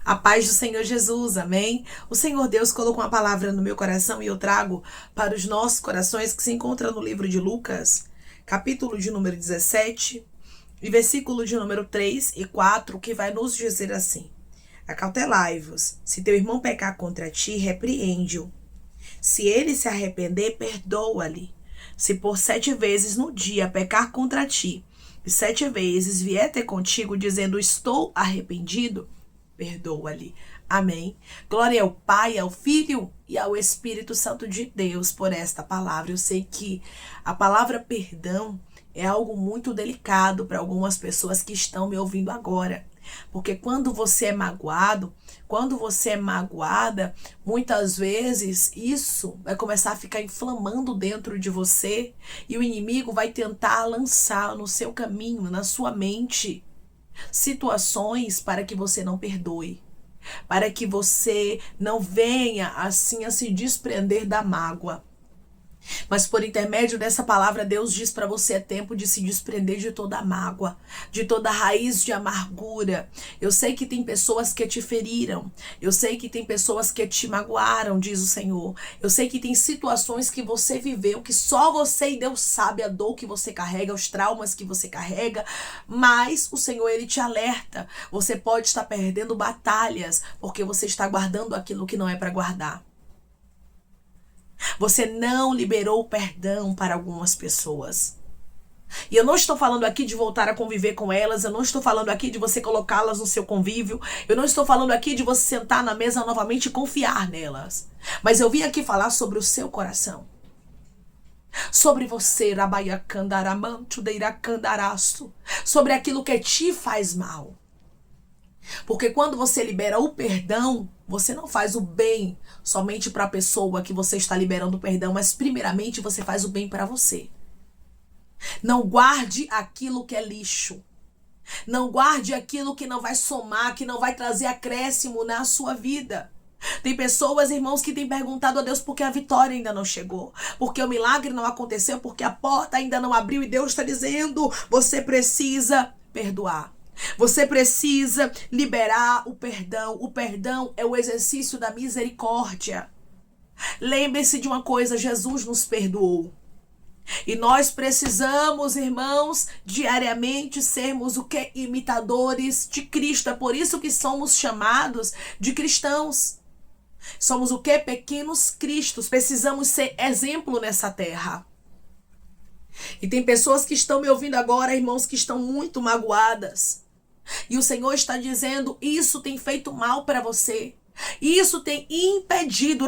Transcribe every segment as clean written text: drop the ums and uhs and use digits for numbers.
A paz do Senhor Jesus, amém? O Senhor Deus colocou uma palavra no meu coração e eu trago para os nossos corações que se encontra no livro de Lucas, capítulo de número 17, e versículo de número 3 e 4, que vai nos dizer assim: Acautelai-vos, se teu irmão pecar contra ti, repreende-o. Se ele se arrepender, perdoa-lhe. Se por 7 vezes no dia pecar contra ti, e 7 vezes vier ter contigo dizendo estou arrependido, perdoa-lhe. Amém. Glória ao Pai, ao Filho e ao Espírito Santo de Deus por esta palavra. Eu sei que a palavra perdão é algo muito delicado para algumas pessoas que estão me ouvindo agora. Porque quando você é magoado, quando você é magoada, muitas vezes isso vai começar a ficar inflamando dentro de você e o inimigo vai tentar lançar no seu caminho, na sua mente, situações para que você não perdoe, para que você não venha assim a se desprender da mágoa. Mas por intermédio dessa palavra, Deus diz para você: é tempo de se desprender de toda a mágoa, de toda a raiz de amargura. Eu sei que tem pessoas que te feriram, eu sei que tem pessoas que te magoaram, diz o Senhor. Eu sei que tem situações que você viveu, que só você e Deus sabe a dor que você carrega, os traumas que você carrega, mas o Senhor, Ele te alerta. Você pode estar perdendo batalhas, porque você está guardando aquilo que não é para guardar. Você não liberou o perdão para algumas pessoas. E eu não estou falando aqui de voltar a conviver com elas, eu não estou falando aqui de você colocá-las no seu convívio, eu não estou falando aqui de você sentar na mesa novamente e confiar nelas. Mas eu vim aqui falar sobre o seu coração. Sobre você, sobre aquilo que te faz mal. Porque quando você libera o perdão, você não faz o bem somente para a pessoa que você está liberando o perdão, mas primeiramente você faz o bem para você. Não guarde aquilo que é lixo. Não guarde aquilo que não vai somar, que não vai trazer acréscimo na sua vida. Tem pessoas, irmãos, que têm perguntado a Deus por que a vitória ainda não chegou, porque o milagre não aconteceu, porque a porta ainda não abriu, e Deus está dizendo: você precisa perdoar. Você precisa liberar o perdão. O perdão é o exercício da misericórdia. Lembre-se de uma coisa: Jesus nos perdoou. E nós precisamos, irmãos, diariamente sermos o que? Imitadores de Cristo. É por isso que somos chamados de cristãos. Somos o que? Pequenos cristos. Precisamos ser exemplo nessa terra. E tem pessoas que estão me ouvindo agora, irmãos, que estão muito magoadas. E o Senhor está dizendo: isso tem feito mal para você. Isso tem impedido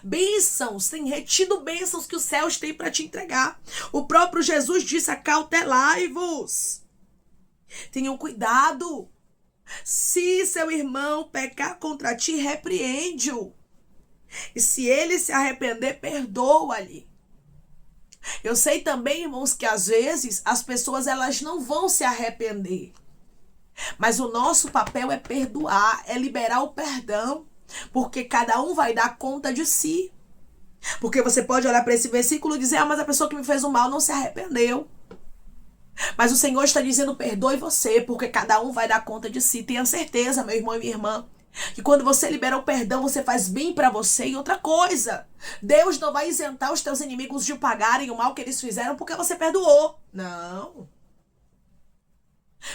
bênçãos, tem retido bênçãos que os céus têm para te entregar. O próprio Jesus disse: acautelai-vos. Tenham cuidado. Se seu irmão pecar contra ti, repreende-o. E se ele se arrepender, perdoa-lhe. Eu sei também, irmãos, que às vezes as pessoas elas não vão se arrepender. Mas o nosso papel é perdoar, é liberar o perdão. Porque cada um vai dar conta de si. Porque você pode olhar para esse versículo e dizer: mas a pessoa que me fez o mal não se arrependeu. Mas o Senhor está dizendo: perdoe você, porque cada um vai dar conta de si. Tenha certeza, meu irmão e minha irmã, que quando você libera o perdão, você faz bem para você. E outra coisa, Deus não vai isentar os teus inimigos de pagarem o mal que eles fizeram porque você perdoou. Não.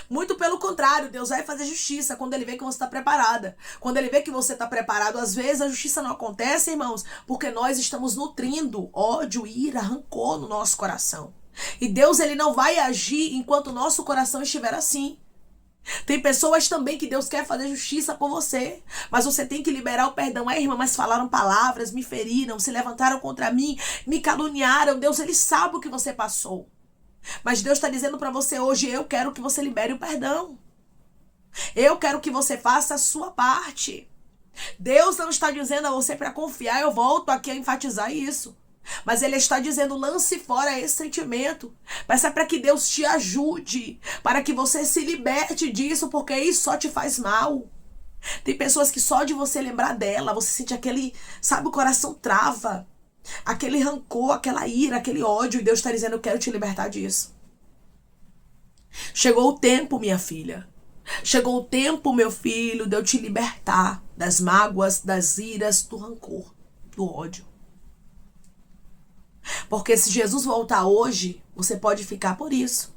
Muito pelo contrário, Deus vai fazer justiça quando Ele vê que você está preparada. Quando Ele vê que você está preparado, às vezes a justiça não acontece, irmãos, porque nós estamos nutrindo ódio, ira, rancor no nosso coração. E Deus, Ele não vai agir enquanto o nosso coração estiver assim. Tem pessoas também que Deus quer fazer justiça por você, mas você tem que liberar o perdão. Irmã, mas falaram palavras, me feriram, se levantaram contra mim, me caluniaram. Deus, Ele sabe o que você passou. Mas Deus está dizendo para você hoje: eu quero que você libere o perdão. Eu quero que você faça a sua parte. Deus não está dizendo a você para confiar. Eu volto aqui a enfatizar isso. Mas Ele está dizendo: lance fora esse sentimento. Peça para que Deus te ajude, para que você se liberte disso, porque isso só te faz mal. Tem pessoas que só de você lembrar dela, você sente aquele, sabe, o coração trava. Aquele rancor, aquela ira, aquele ódio. E Deus está dizendo: eu quero te libertar disso. Chegou o tempo, minha filha. Chegou o tempo, meu filho, de eu te libertar das mágoas, das iras, do rancor, do ódio. Porque se Jesus voltar hoje, você pode ficar por isso.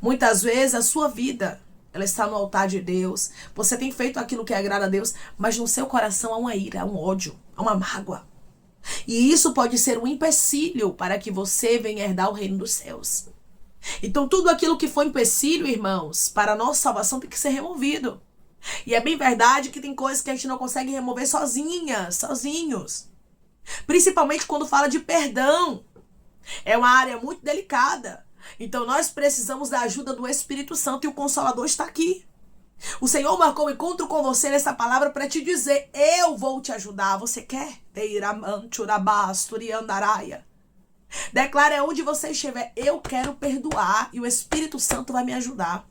Muitas vezes a sua vida, ela está no altar de Deus. Você tem feito aquilo que agrada a Deus, mas no seu coração há uma ira, há um ódio, há uma mágoa. E isso pode ser um empecilho para que você venha herdar o reino dos céus. Então tudo aquilo que for empecilho, irmãos, para a nossa salvação tem que ser removido. E é bem verdade que tem coisas que a gente não consegue remover sozinhos. Principalmente quando fala de perdão. É uma área muito delicada. Então nós precisamos da ajuda do Espírito Santo e o Consolador está aqui. O Senhor marcou um encontro com você nessa palavra para te dizer: eu vou te ajudar. Você quer? Declare onde você estiver: eu quero perdoar e o Espírito Santo vai me ajudar.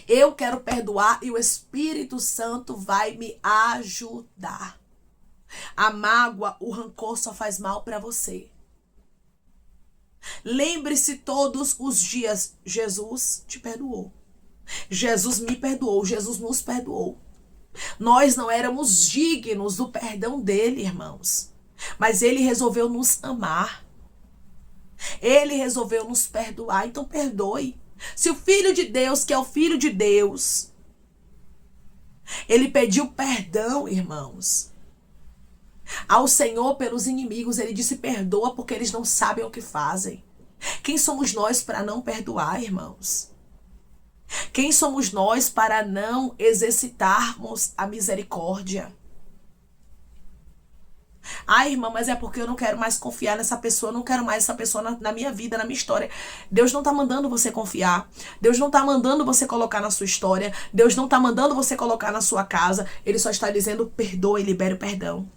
Eu quero perdoar e o Espírito Santo vai me ajudar. A mágoa, o rancor só faz mal para você. Lembre-se todos os dias: Jesus te perdoou. Jesus me perdoou. Jesus nos perdoou. Nós não éramos dignos do perdão dele, irmãos. Mas ele resolveu nos amar. Ele resolveu nos perdoar. Então perdoe. Se o Filho de Deus, que é o Filho de Deus, ele pediu perdão, irmãos, ao Senhor pelos inimigos, ele disse: perdoa porque eles não sabem o que fazem. Quem somos nós para não perdoar, irmãos? Quem somos nós para não exercitarmos a misericórdia? Ai, irmã, mas é porque eu não quero mais confiar nessa pessoa, eu não quero mais essa pessoa na minha vida, na minha história. Deus não está mandando você confiar. Deus não está mandando você colocar na sua história. Deus não está mandando você colocar na sua casa. Ele só está dizendo: perdoe, libere o perdão.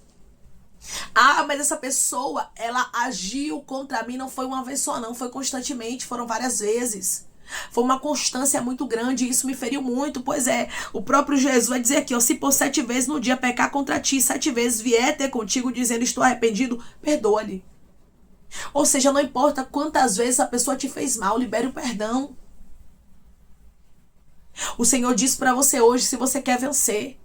Ah, mas essa pessoa, ela agiu contra mim, não foi uma vez só não, foi constantemente, foram várias vezes. Foi uma constância muito grande e isso me feriu muito. Pois é, o próprio Jesus vai dizer aqui, ó: se por 7 vezes no dia pecar contra ti, 7 vezes vier ter contigo dizendo estou arrependido, perdoa-lhe. Ou seja, não importa quantas vezes a pessoa te fez mal, libere o perdão. O Senhor diz para você hoje, se você quer vencer.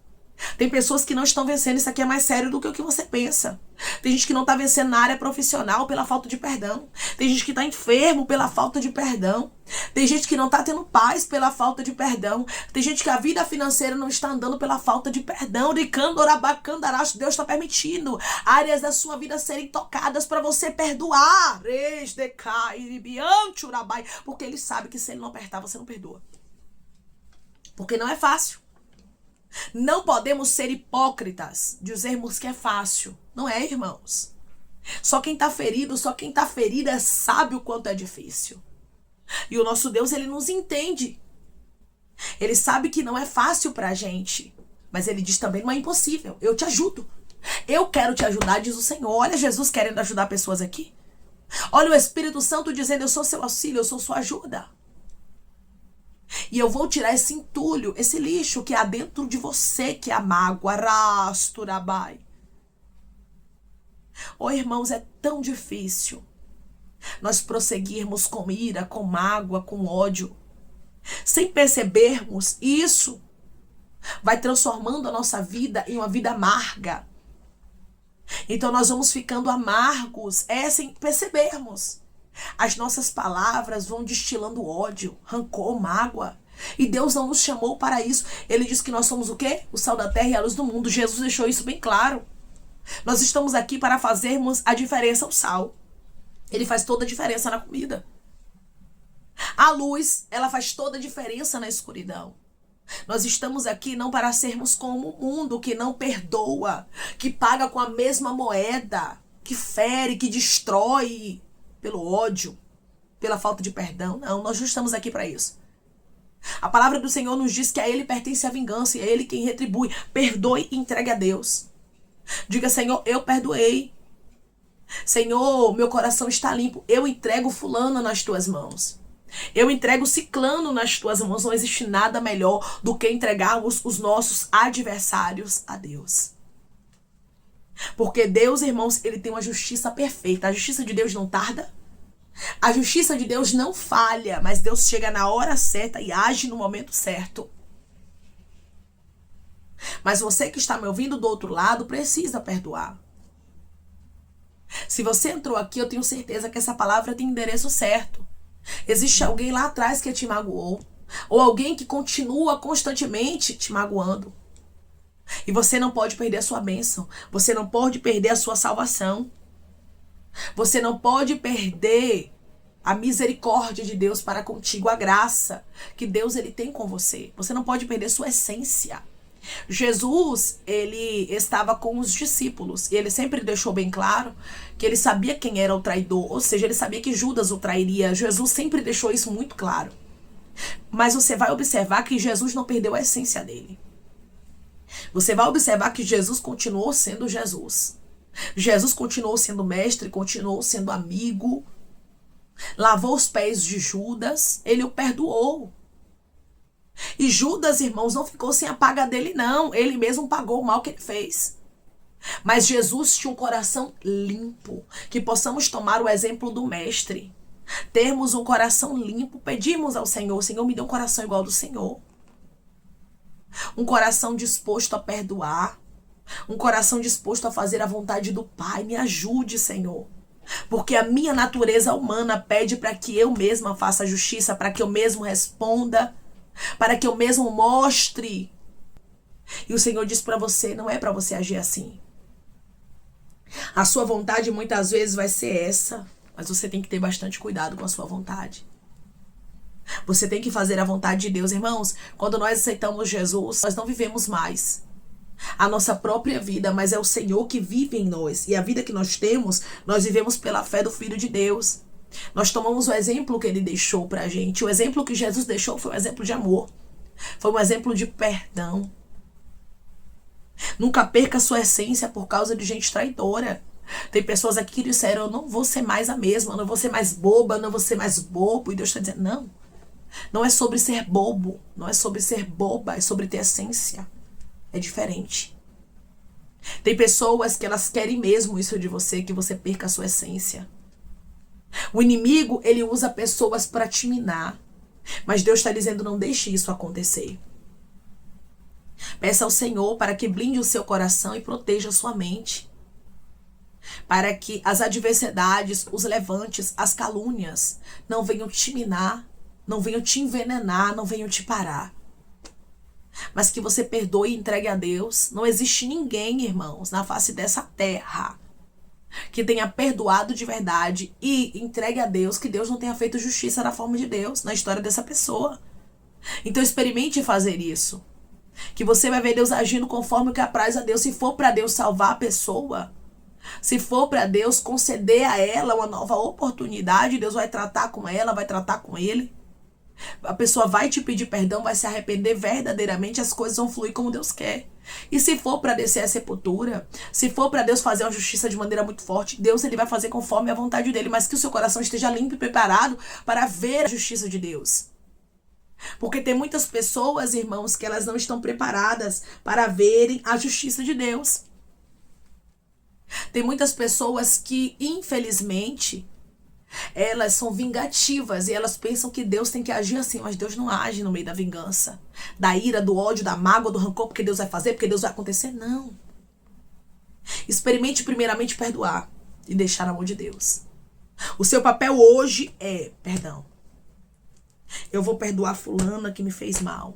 Tem pessoas que não estão vencendo, isso aqui é mais sério do que o que você pensa. Tem gente que não está vencendo na área profissional pela falta de perdão. Tem gente que está enfermo pela falta de perdão. Tem gente que não está tendo paz pela falta de perdão. Tem gente que a vida financeira não está andando pela falta de perdão. Deus está permitindo áreas da sua vida serem tocadas para você perdoar. Porque ele sabe que se ele não apertar, você não perdoa. Porque não é fácil. Não podemos ser hipócritas, dizermos que é fácil. Não é, irmãos. Só quem está ferido, só quem está ferida sabe o quanto é difícil. E o nosso Deus, ele nos entende. Ele sabe que não é fácil pra gente. Mas ele diz também: não é impossível, eu te ajudo. Eu quero te ajudar, diz o Senhor. Olha Jesus querendo ajudar pessoas aqui. Olha o Espírito Santo dizendo: eu sou seu auxílio, eu sou sua ajuda. E eu vou tirar esse entulho, esse lixo que há dentro de você, que é a mágoa. Oh, irmãos, é tão difícil nós prosseguirmos com ira, com mágoa, com ódio. Sem percebermos isso, vai transformando a nossa vida em uma vida amarga. Então nós vamos ficando amargos, sem percebermos. As nossas palavras vão destilando ódio, rancor, mágoa. E Deus não nos chamou para isso. Ele diz que nós somos o quê? O sal da terra e a luz do mundo. Jesus deixou isso bem claro. Nós estamos aqui para fazermos a diferença, o sal. Ele faz toda a diferença na comida. A luz, ela faz toda a diferença na escuridão. Nós estamos aqui não para sermos como o mundo que não perdoa, que paga com a mesma moeda, que fere, que destrói pelo ódio, pela falta de perdão. Não, nós não estamos aqui para isso. A palavra do Senhor nos diz que a Ele pertence a vingança e é Ele quem retribui. Perdoe e entregue a Deus. Diga: Senhor, eu perdoei. Senhor, meu coração está limpo. Eu entrego fulano nas tuas mãos. Eu entrego ciclano nas tuas mãos. Não existe nada melhor do que entregarmos os nossos adversários a Deus. Porque Deus, irmãos, ele tem uma justiça perfeita. A justiça de Deus não tarda. A justiça de Deus não falha, mas Deus chega na hora certa e age no momento certo. Mas você que está me ouvindo do outro lado precisa perdoar. Se você entrou aqui, eu tenho certeza que essa palavra tem endereço certo. Existe alguém lá atrás que te magoou, ou alguém que continua constantemente te magoando. E você não pode perder a sua bênção. Você não pode perder a sua salvação. Você não pode perder a misericórdia de Deus para contigo, a graça que Deus ele tem com você. Você não pode perder sua essência. Jesus, ele estava com os discípulos e ele sempre deixou bem claro que ele sabia quem era o traidor, ou seja, ele sabia que Judas o trairia. Jesus sempre deixou isso muito claro. Mas você vai observar que Jesus não perdeu a essência dele. Você vai observar que Jesus continuou sendo Jesus. Jesus continuou sendo mestre, continuou sendo amigo, lavou os pés de Judas, ele o perdoou. E Judas, irmãos, não ficou sem a paga dele, não. Ele mesmo pagou o mal que ele fez. Mas Jesus tinha um coração limpo. Que possamos tomar o exemplo do mestre. Termos um coração limpo. Pedimos ao Senhor, Senhor, me dê um coração igual ao do Senhor. Um coração disposto a perdoar. Um coração disposto a fazer a vontade do Pai. Me ajude, Senhor. Porque a minha natureza humana pede para que eu mesma faça justiça, para que eu mesmo responda, para que eu mesmo mostre. E o Senhor diz para você, não é para você agir assim. A sua vontade muitas vezes vai ser essa, mas você tem que ter bastante cuidado com a sua vontade. Você tem que fazer a vontade de Deus, irmãos. Quando nós aceitamos Jesus, nós não vivemos mais a nossa própria vida, mas é o Senhor que vive em nós. E a vida que nós temos, nós vivemos pela fé do Filho de Deus. Nós tomamos o exemplo que ele deixou pra gente. O exemplo que Jesus deixou foi um exemplo de amor. Foi um exemplo de perdão. Nunca perca a sua essência por causa de gente traidora. Tem pessoas aqui que disseram, eu não vou ser mais a mesma, eu não vou ser mais boba, eu não vou ser mais bobo. E Deus está dizendo, não. Não é sobre ser bobo, não é sobre ser boba, é sobre ter essência. É diferente. Tem pessoas que elas querem mesmo isso de você, que você perca a sua essência. O inimigo, ele usa pessoas para te minar. Mas Deus está dizendo, não deixe isso acontecer. Peça ao Senhor para que blinde o seu coração e proteja a sua mente. Para que as adversidades, os levantes, as calúnias não venham te minar, não venham te envenenar, não venham te parar. Mas que você perdoe e entregue a Deus. Não existe ninguém, irmãos, na face dessa terra que tenha perdoado de verdade e entregue a Deus, que Deus não tenha feito justiça na forma de Deus, na história dessa pessoa. Então experimente fazer isso. Que você vai ver Deus agindo conforme o que apraz a Deus. Se for para Deus salvar a pessoa, se for para Deus conceder a ela uma nova oportunidade, Deus vai tratar com ela, vai tratar com ele. A pessoa vai te pedir perdão, vai se arrepender verdadeiramente, as coisas vão fluir como Deus quer. E se for para descer a sepultura, se for para Deus fazer uma justiça de maneira muito forte, Deus ele vai fazer conforme a vontade dele, mas que o seu coração esteja limpo e preparado para ver a justiça de Deus. Porque tem muitas pessoas, irmãos, que elas não estão preparadas para verem a justiça de Deus. Tem muitas pessoas que, infelizmente, elas são vingativas e elas pensam que Deus tem que agir assim, mas Deus não age no meio da vingança, da ira, do ódio, da mágoa, do rancor, porque Deus vai fazer, porque Deus vai acontecer. Não. Experimente primeiramente perdoar e deixar na mão de Deus. O seu papel hoje é perdão. Eu vou perdoar fulana que me fez mal.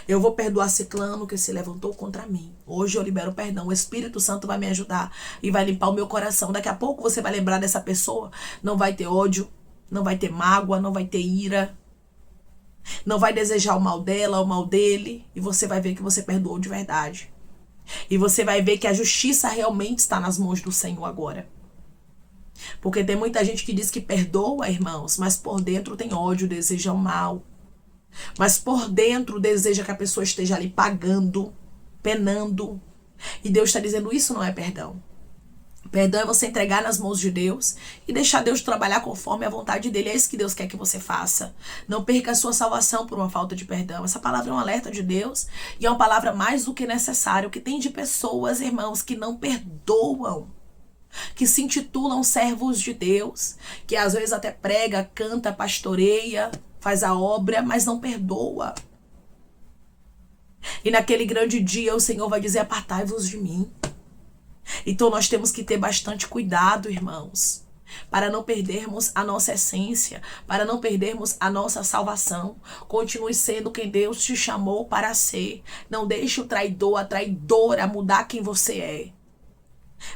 Eu vou perdoar ciclano que se levantou contra mim. Hoje eu libero perdão. O Espírito Santo vai me ajudar e vai limpar o meu coração. Daqui a pouco você vai lembrar dessa pessoa. Não vai ter ódio, não vai ter mágoa, não vai ter ira. Não vai desejar o mal dela, o mal dele. E você vai ver que você perdoou de verdade. E você vai ver que a justiça realmente está nas mãos do Senhor agora. Porque tem muita gente que diz que perdoa, irmãos, mas por dentro tem ódio, deseja o mal. Mas por dentro deseja que a pessoa esteja ali pagando, penando. E Deus está dizendo, isso não é perdão. Perdão é você entregar nas mãos de Deus e deixar Deus trabalhar conforme a vontade dele. É isso que Deus quer que você faça. Não perca a sua salvação por uma falta de perdão. Essa palavra é um alerta de Deus e é uma palavra mais do que necessária. O que tem de pessoas, irmãos, que não perdoam. que se intitulam servos de Deus, que às vezes até prega, canta, pastoreia, faz a obra, mas não perdoa. E naquele grande dia o Senhor vai dizer: apartai-vos de mim. Então nós temos que ter bastante cuidado, irmãos, para não perdermos a nossa essência, para não perdermos a nossa salvação. Continue sendo quem Deus te chamou para ser. Não deixe o traidor, a traidora mudar quem você é.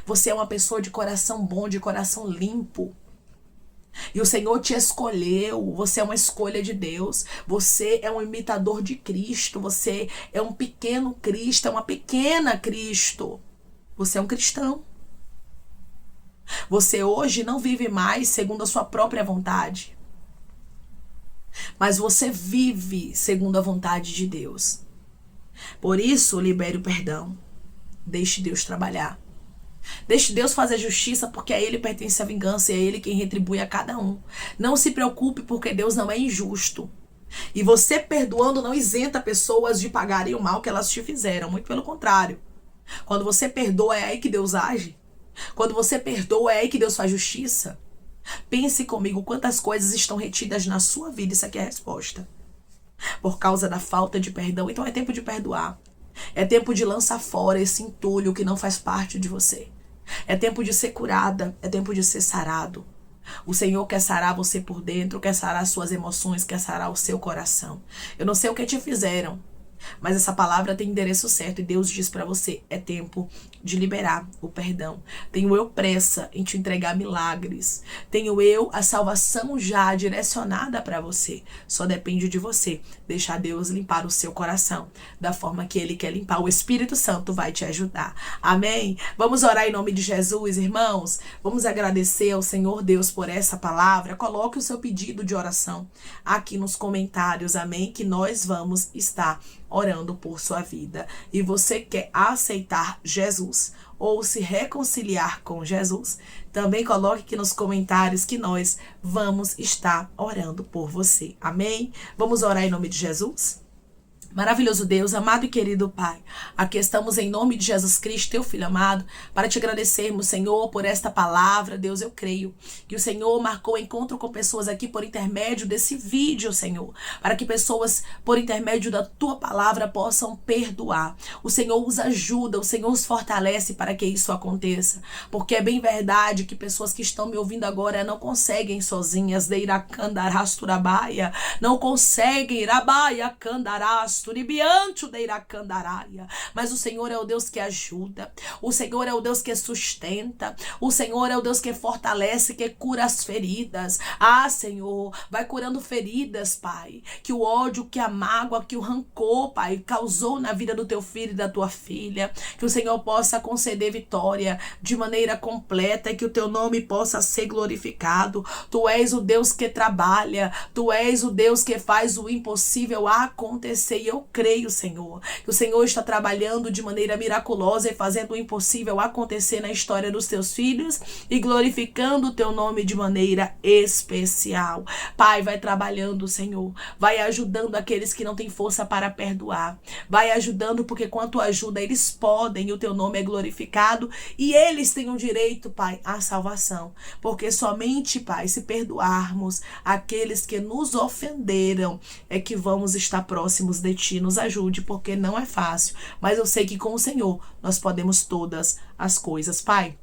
Você é uma pessoa de coração bom, de coração limpo. E o Senhor te escolheu, você é uma escolha de Deus, você é um imitador de Cristo, você é um pequeno Cristo, é uma pequena Cristo. Você é um cristão. Você hoje não vive mais segundo a sua própria vontade, mas você vive segundo a vontade de Deus. Por isso, libere o perdão. Deixe Deus trabalhar. Deixe Deus fazer justiça, porque a Ele pertence a vingança e é Ele quem retribui a cada um. Não se preocupe, porque Deus não é injusto. E você perdoando não isenta pessoas de pagarem o mal que elas te fizeram. Muito pelo contrário. Quando você perdoa, é aí que Deus age. Quando você perdoa, é aí que Deus faz justiça. Pense comigo quantas coisas estão retidas na sua vida. Isso aqui é a resposta. Por causa da falta de perdão. Então é tempo de perdoar. É tempo de lançar fora esse entulho que não faz parte de você. É tempo de ser curada. É tempo de ser sarado. O Senhor quer sarar você por dentro, quer sarar suas emoções, quer sarar o seu coração. Eu não sei o que te fizeram, mas essa palavra tem endereço certo e Deus diz pra você: é tempo de liberar o perdão. Tenho eu pressa em te entregar milagres. Tenho eu a salvação já direcionada pra você. Só depende de você deixar Deus limpar o seu coração da forma que Ele quer limpar. O Espírito Santo vai te ajudar. Amém? Vamos orar em nome de Jesus, irmãos. Vamos agradecer ao Senhor Deus por essa palavra. Coloque o seu pedido de oração aqui nos comentários. Amém? Que nós vamos estar orando por sua vida. E você quer aceitar Jesus ou se reconciliar com Jesus, também coloque aqui nos comentários que nós vamos estar orando por você. Amém? Vamos orar em nome de Jesus? Maravilhoso Deus, amado e querido Pai, aqui estamos em nome de Jesus Cristo, teu Filho amado, para te agradecermos, Senhor, por esta palavra. Deus, eu creio que o Senhor marcou encontro com pessoas aqui por intermédio desse vídeo, Senhor, para que pessoas, por intermédio da tua palavra, possam perdoar. O Senhor os ajuda, o Senhor os fortalece para que isso aconteça, porque é bem verdade que pessoas que estão me ouvindo agora não conseguem sozinhas, não conseguem, mas o Senhor é o Deus que ajuda, o Senhor é o Deus que sustenta, o Senhor é o Deus que fortalece, que cura as feridas. Ah, Senhor, vai curando feridas, Pai, que o ódio, que a mágoa, que o rancor, Pai, causou na vida do teu filho e da tua filha, que o Senhor possa conceder vitória de maneira completa e que o teu nome possa ser glorificado. Tu és o Deus que trabalha, tu és o Deus que faz o impossível acontecer. E eu creio, Senhor, que o Senhor está trabalhando de maneira miraculosa e fazendo o impossível acontecer na história dos teus filhos e glorificando o teu nome de maneira especial. Pai, vai trabalhando, Senhor, vai ajudando aqueles que não têm força para perdoar, vai ajudando, porque quanto ajuda eles podem e o teu nome é glorificado e eles têm o direito, Pai, à salvação, porque somente, Pai, se perdoarmos aqueles que nos ofenderam é que vamos estar próximos de Ti. Nos ajude, porque não é fácil, mas eu sei que com o Senhor nós podemos todas as coisas. Pai,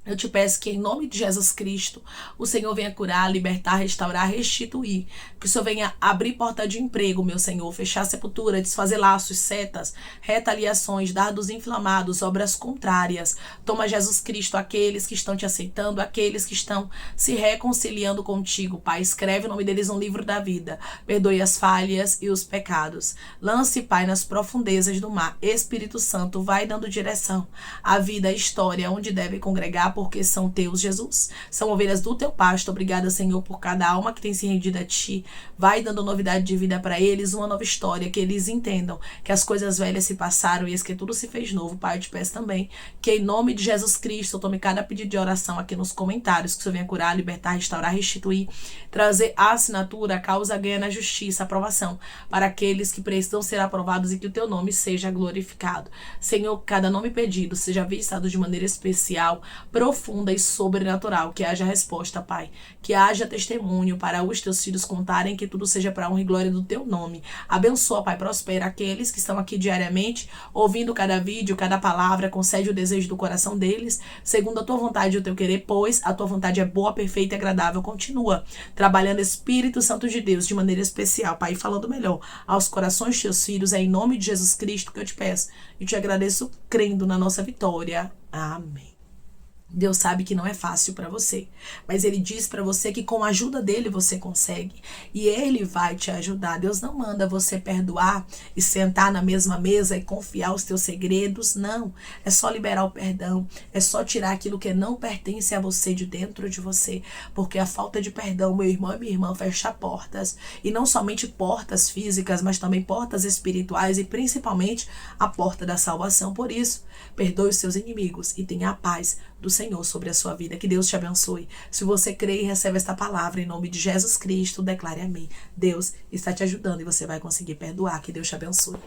eu te peço que em nome de Jesus Cristo, o Senhor venha curar, libertar, restaurar, restituir. Que o Senhor venha abrir porta de emprego, meu Senhor, fechar sepultura, desfazer laços, setas, retaliações, dardos inflamados, obras contrárias. Toma, Jesus Cristo, aqueles que estão te aceitando, aqueles que estão se reconciliando contigo, Pai. Escreve o nome deles no livro da vida. Perdoe as falhas e os pecados. Lance, Pai, nas profundezas do mar. Espírito Santo, vai dando direção à vida, à história, onde deve congregar, porque são teus, Jesus. São ovelhas do teu pasto. Obrigada, Senhor, por cada alma que tem se rendido a Ti. Vai dando novidade de vida para eles, uma nova história, que eles entendam que as coisas velhas se passaram e que tudo se fez novo. Pai, eu te peço também que em nome de Jesus Cristo, eu tome cada pedido de oração aqui nos comentários, que o Senhor venha curar, libertar, restaurar, restituir, trazer a assinatura, a causa ganha na justiça, aprovação para aqueles que precisam ser aprovados e que o teu nome seja glorificado. Senhor, cada nome pedido seja visitado de maneira especial, profunda e sobrenatural, que haja resposta, Pai, que haja testemunho para os teus filhos contarem, que tudo seja para a honra e glória do teu nome. Abençoa, Pai, prospera aqueles que estão aqui diariamente, ouvindo cada vídeo, cada palavra, concede o desejo do coração deles, segundo a tua vontade e o teu querer, pois a tua vontade é boa, perfeita e agradável. Continua trabalhando, Espírito Santo de Deus, de maneira especial, Pai, falando melhor aos corações de teus filhos. É em nome de Jesus Cristo que eu te peço e te agradeço, crendo na nossa vitória. Amém. Deus sabe que não é fácil para você, mas Ele diz para você que com a ajuda dEle você consegue e Ele vai te ajudar. Deus não manda você perdoar e sentar na mesma mesa e confiar os teus segredos, não. É só liberar o perdão, é só tirar aquilo que não pertence a você de dentro de você, porque a falta de perdão, meu irmão e minha irmã, fecha portas, e não somente portas físicas, mas também portas espirituais e principalmente a porta da salvação. Por isso, perdoe os seus inimigos e tenha a paz do Senhor sobre a sua vida. Que Deus te abençoe. Se você crê e recebe esta palavra em nome de Jesus Cristo, declare amém. Deus está te ajudando e você vai conseguir perdoar. Que Deus te abençoe.